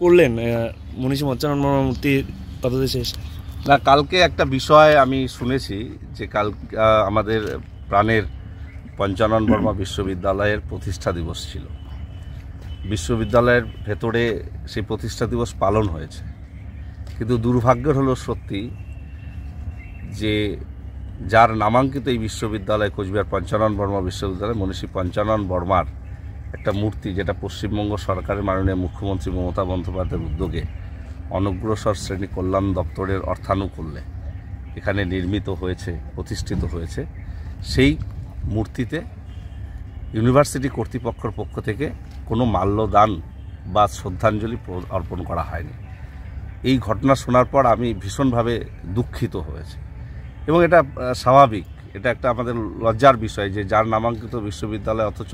করলেন মনীষী পঞ্চানন বর্মা মূর্তি কতদিন শেষ না, কালকে একটা বিষয় আমি শুনেছি যে কাল আমাদের প্রাণের পঞ্চানন বর্মা বিশ্ববিদ্যালয়ের প্রতিষ্ঠা দিবস ছিল। বিশ্ববিদ্যালয়ের ভেতরে সেই প্রতিষ্ঠা দিবস পালন হয়েছে, কিন্তু দুর্ভাগ্যের হলো সত্যি যে যার নামাঙ্কিত এই বিশ্ববিদ্যালয় কোচবিহার পঞ্চানন বর্মা বিশ্ববিদ্যালয়, মনীষী পঞ্চানন বর্মার একটা মূর্তি, যেটা পশ্চিমবঙ্গ সরকারের মাননীয় মুখ্যমন্ত্রী মমতা বন্দ্যোপাধ্যায়ের উদ্যোগে অনগ্রসর শ্রেণী কল্যাণ দপ্তরের অর্থানুকূল্যে এখানে নির্মিত হয়েছে, প্রতিষ্ঠিত হয়েছে, সেই মূর্তিতে ইউনিভার্সিটি কর্তৃপক্ষের পক্ষ থেকে কোনো মাল্যদান বা শ্রদ্ধাঞ্জলি অর্পণ করা হয়নি। এই ঘটনা শোনার পর আমি ভীষণভাবে দুঃখিত হয়েছি এবং এটা স্বাভাবিক, এটা একটা আমাদের লজ্জার বিষয় যে যার নামাঙ্কিত বিশ্ববিদ্যালয় অথচ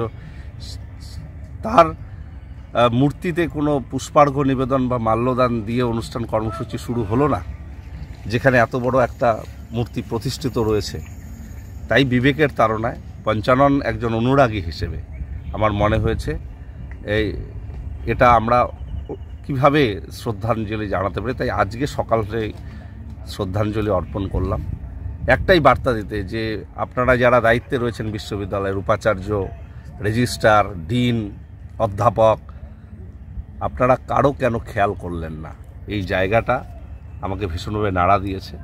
তার মূর্তিতে কোনো পুষ্পার্ঘ্য নিবেদন বা মাল্যদান দিয়ে অনুষ্ঠান কর্মসূচি শুরু হলো না, যেখানে এত বড় একটা মূর্তি প্রতিষ্ঠিত রয়েছে। তাই বিবেকের তাড়নায় পঞ্চানন একজন অনুরাগী হিসেবে আমার মনে হয়েছে এটা আমরা কিভাবে শ্রদ্ধাঞ্জলি জানাতে পারি, তাই আজকে সকালে শ্রদ্ধাঞ্জলি অর্পণ করলাম। একটাই বার্তা দিতে যে আপনারা যারা দায়িত্বে রয়েছেন বিশ্ববিদ্যালয়ের উপাচার্য, রেজিস্ট্রার, ডিন, অধ্যাপক, আপনারা কারো কেন খেয়াল করলেন না, এই জায়গাটা আমাকে ভীষণভাবে নাড়া দিয়েছে।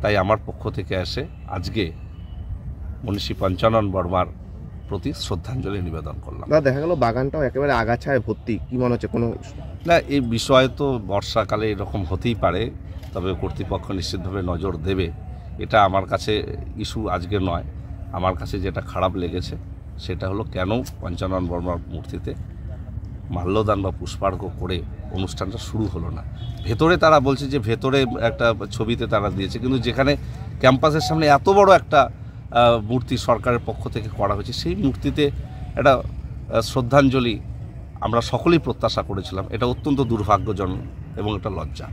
তাই আমার পক্ষ থেকে এসে আজকে মনীষী পঞ্চানন বর্মার প্রতি শ্রদ্ধাঞ্জলি নিবেদন করলাম। দেখা গেল বাগানটাও একেবারে আগাছায় ভর্তি, কি মনে হচ্ছে? কোনো না, এই বিষয়ে তো বর্ষাকালে এরকম হতেই পারে, তবে কর্তৃপক্ষ নিশ্চিতভাবে নজর দেবে। এটা আমার কাছে ইস্যু আজকে নয়। আমার কাছে যেটা খারাপ লেগেছে সেটা হলো কেন পঞ্চানন বর্মার মূর্তিতে মাল্যদান বা পুষ্পার্ঘ্য করে অনুষ্ঠানটা শুরু হলো না। ভেতরে তারা বলছে যে ভেতরে একটা ছবিতে তারা দিয়েছে, কিন্তু যেখানে ক্যাম্পাসের সামনে এত বড় একটা মূর্তি সরকারের পক্ষ থেকে করা হয়েছে, সেই মূর্তিতে একটা শ্রদ্ধাঞ্জলি আমরা সকলেই প্রত্যাশা করেছিলাম। এটা অত্যন্ত দুর্ভাগ্যজনক এবং একটা লজ্জা।